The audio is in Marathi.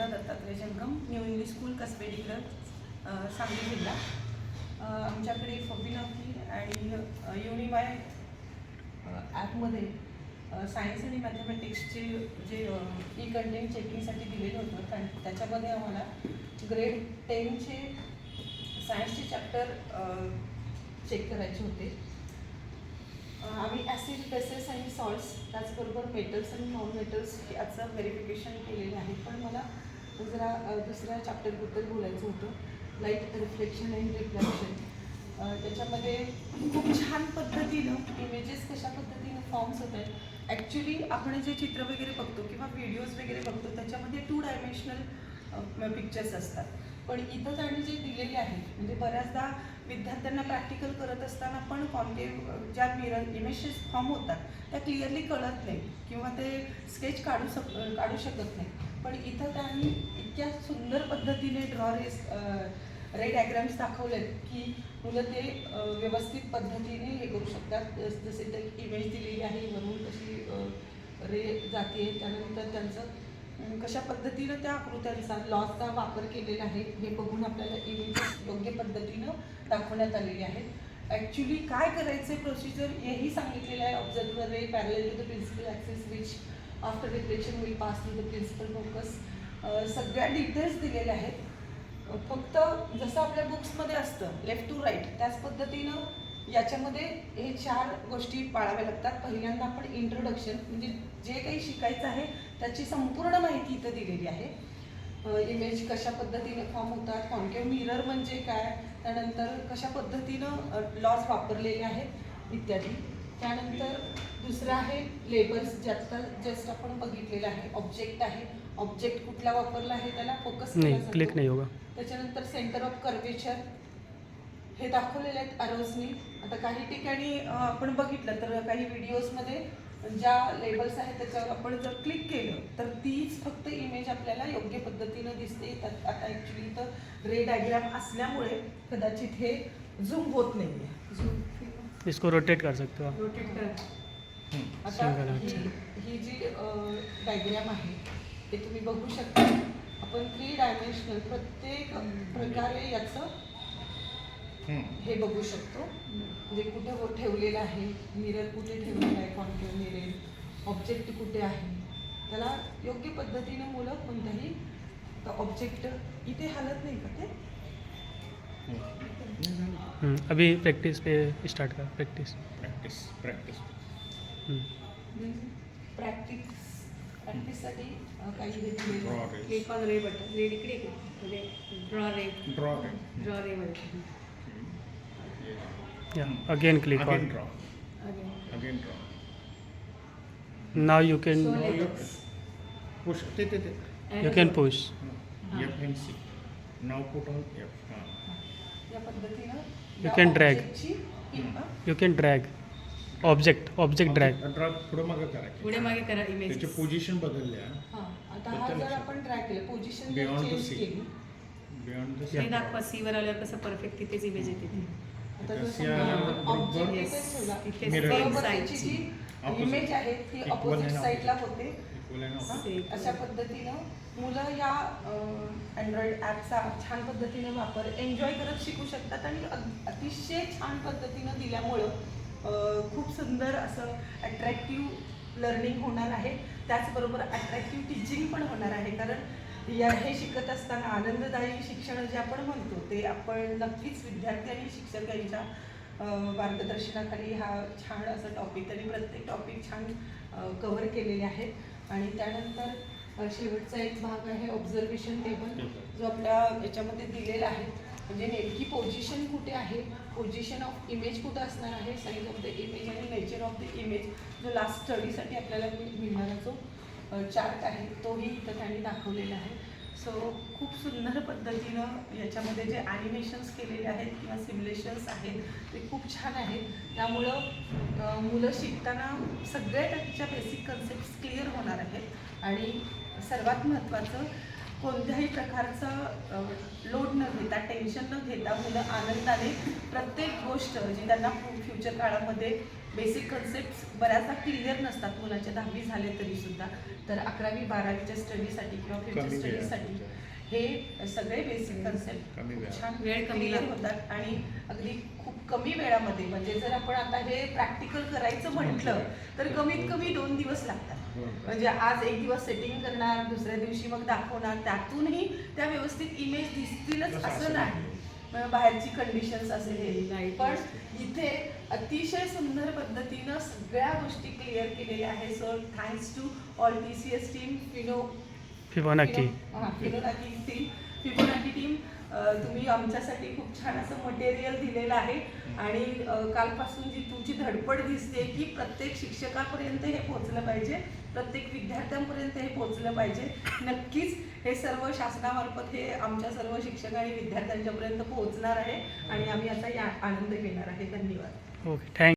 पूजा दत्तात्रय जंगम, new English school, Kasbe Digraj, Sangli जिल्हा. आमच्याकडे फबिनॉकी आणि युनिवाय ॲपमध्ये सायन्स आणि मॅथमॅटिक्सचे जे ई कंटेंट चेकिंगसाठी दिलेलं होतं आणि त्याच्यामध्ये आम्हाला ग्रेड 10चे सायन्सचे चॅप्टर चेक करायचे होते. आम्ही ॲसिड, बेसेस आणि सॉल्ट्स, त्याचबरोबर मेटल्स आणि नॉन मेटल्स याचं व्हेरिफिकेशन केलेलं आहे. पण मला जरा दुसऱ्या चॅप्टरबद्दल बोलायचं होतं, लाईट रिफ्लेक्शन अँड रिफ्लेक्शन. त्याच्यामध्ये खूप छान पद्धतीनं इमेजेस कशा पद्धतीनं फॉर्म्स होत आहेत. ॲक्च्युली आपण जे चित्र वगैरे बघतो किंवा व्हिडिओज वगैरे बघतो त्याच्यामध्ये 2 डायमेन्शनल पिक्चर्स असतात. पण इथं त्यांनी जे दिलेले आहेत म्हणजे बऱ्याचदा विद्यार्थ्यांना प्रॅक्टिकल करत असताना पण कॉन्केव्ह ज्या मिरर इमेजेस फॉर्म होतात त्या क्लिअरली कळत नाही किंवा ते स्केच काढू शकत नाही. पण इथं त्यांनी इतक्या सुंदर पद्धतीने रे डायग्राम्स दाखवलेत की मुलं ते व्यवस्थित पद्धतीने हे करू शकतात. जसे ते इमेज दिलेली आहे वरून कशी रे जाते, त्यानंतर त्यांचं कशा पद्धतीनं त्या आकृत्यांचा लॉसचा वापर केलेला आहे हे बघून आपल्याला इमेजेस योग्य पद्धतीनं दाखवण्यात आलेली आहेत. ॲक्च्युली काय करायचं प्रोसिजर हेही सांगितलेलं आहे. Observe ray parallel to the principal axis which after reflection will pass to the principal focus. सगळ्या डिटेल्स दिलेल्या आहेत. फक्त जसं आपल्या बुक्समध्ये असतं लेफ्ट टू राईट त्याच पद्धतीनं याच्यामध्ये हे 4 गोष्टी पाळाव्या लागतात. पहिल्यांदा आपण इंट्रोडक्शन म्हणजे जे काही शिकायचं आहे त्याची संपूर्ण माहिती इथं दिलेली आहे. इमेज कशा पद्धतीने फॉर्म होतात, कॉन्केव्ह मिरर म्हणजे काय, त्यानंतर कशा पद्धतीनं लॉज वापरलेले आहेत इत्यादी. त्यानंतर दुसरं आहे लेबल्स, ज्याचा जस्ट आपण बघितलेलं आहे. ऑब्जेक्ट आहे, ऑब्जेक्ट कुठला वापरला आहे त्याला फोकस क्लिक नाही होगा. त्याच्यानंतर सेंटर ऑफ कर्वेचर हे दाखवलेले आहेत अरोजनी. आता काही ठिकाणी आपण बघितलं तर काही व्हिडिओजमध्ये ज्या लेबल्स आहेत त्याच्यावर आपण जर क्लिक केलं तर तीच फक्त इमेज आपल्याला योग्य पद्धतीनं दिसते. आता ॲक्च्युली तर रे डायग्राम असल्यामुळे कदाचित हे झूम होत नाही आहे. झूम इसको रोटेट कर सकते हो आप. रोटेट करा. आता ही जी डायग्राम आहे ते तुम्ही बघू शकता. आपण 3 डायमेन्शनल प्रत्येक प्रकारे याचं हे बघू शकतो. म्हणजे कुठे ठेवलेलं आहे, मिरर कुठे ठेवलेलं आहे, कॉन्केव्ह मिरर, ऑब्जेक्ट कुठे आहे, त्याला योग्य पद्धतीने मुलं कोणत्याही ऑब्जेक्ट इथे हलत नाही का ते. अभी प्रैक्टिस पे स्टार्ट कर. प्रैक्टिस प्रॅक्टिससाठी काही क्लिक ऑन रे बटन, रे इकडे म्हणजे draw ray button. Yeah, again click on. Again draw. Now you can Push. you can push. F and C. Now put on F. या पद्धतीनं You can drag. You can drag. Object drag. पुढे मागे करायचं. पुढे मागे करा इमेज. त्याची पोझिशन बदलल्या. आता हा जर आपण ड्रॅग केलं, position Beyond the change C. केली. Beyond the Yeah. C. दाखवा सीवर आल्यावर कसं परफेक्ट तिथेच इमेज येते ती. आता जर त्या समजा ऑब्जेक्ट बरोबर इथे ठेवला, इथे mirror. बरोबर same त्याची जी Opposite. इमेज आहे ती Equal ऑपोजिट and साईडला होते. Equal and हा, opposite. अशा पद्धतीनं मुलं या अँड्रॉइड ॲपचा छान पद्धतीने वापर एन्जॉय करत शिकू शकतात आणि अतिशय छान पद्धतीनं दिल्यामुळं खूप सुंदर असं अट्रॅक्टिव्ह लर्निंग होणार आहे. त्याचबरोबर अट्रॅक्टिव्ह टीचिंग पण होणार आहे. कारण हे शिकत असताना आनंददायी शिक्षण जे आपण म्हणतो ते आपण नक्कीच विद्यार्थी आणि शिक्षक यांच्या मार्गदर्शनाखाली हा छान असं टॉपिक आणि प्रत्येक टॉपिक छान कव्हर केलेले आहेत. आणि त्यानंतर शेवटचा एक भाग आहे ऑब्झर्वेशन टेबल, जो आपल्या याच्यामध्ये दिलेला आहे. म्हणजे नेमकी पोझिशन कुठे आहे, पोझिशन ऑफ इमेज कुठं असणार आहे, साईज ऑफ द इमेज आणि नेचर ऑफ द इमेज, जो लास्ट स्टडीसाठी आपल्याला मिळणारा जो चार्ट आहे तोही इथं त्यांनी दाखवलेला आहे. सो खूप सुंदर पद्धतीनं याच्यामध्ये जे ॲनिमेशन्स केलेले आहेत किंवा सिम्युलेशन्स आहेत ते खूप छान आहेत. त्यामुळं मुलं शिकताना सगळ्या त्याच्या बेसिक कन्सेप्ट्स क्लिअर होणार आहेत. आणि सर्वात महत्त्वाचं कोणत्याही प्रकारचं लोड न घेता, टेन्शन न घेता मुलं आनंदाने प्रत्येक गोष्ट जी त्यांना फ्युचर काळामध्ये बेसिक कन्सेप्ट बऱ्याचदा क्लिअर नसतात मुलांच्या 10वी झाले तरीसुद्धा. तर 11वी 12वीच्या स्टडीसाठी किंवा फ्युचर स्टडीसाठी हे सगळे बेसिक कन्सेप्ट छान वेळ कमी क्लिअर होतात आणि अगदी खूप कमी वेळामध्ये. म्हणजे जर आपण आता हे प्रॅक्टिकल करायचं म्हटलं तर कमीत कमी 2 दिवस लागतात. म्हणजे आज एक दिवस सेटिंग करणार, दुसऱ्या दिवशी मग दाखवणार, त्यातूनही त्या व्यवस्थित इमेज दिसतीलच असं नाही. बाहेरची कंडिशन्स असेल, पण इथे अतिशय सुंदर पद्धतीनं सगळ्या गोष्टी क्लिअर केलेल्या आहेत. So thanks to all TCS team, Fibonacci team. तुम्ही आमच्यासाठी खूप छान असं मटेरियल दिलेलं आहे आणि कालपासून जी तुमची धडपड दिसते की प्रत्येक शिक्षकापर्यंत हे पोहोचलं पाहिजे, प्रत्येक विद्यार्थ्यांपर्यंत हे पोहोचलं पाहिजे. नक्कीच हे सर्व शासनामार्फत हे आमच्या सर्व शिक्षक आणि विद्यार्थ्यांच्यापर्यंत पोहोचणार आहे आणि आम्ही याचा आनंद घेणार आहे. धन्यवाद. Okay, thank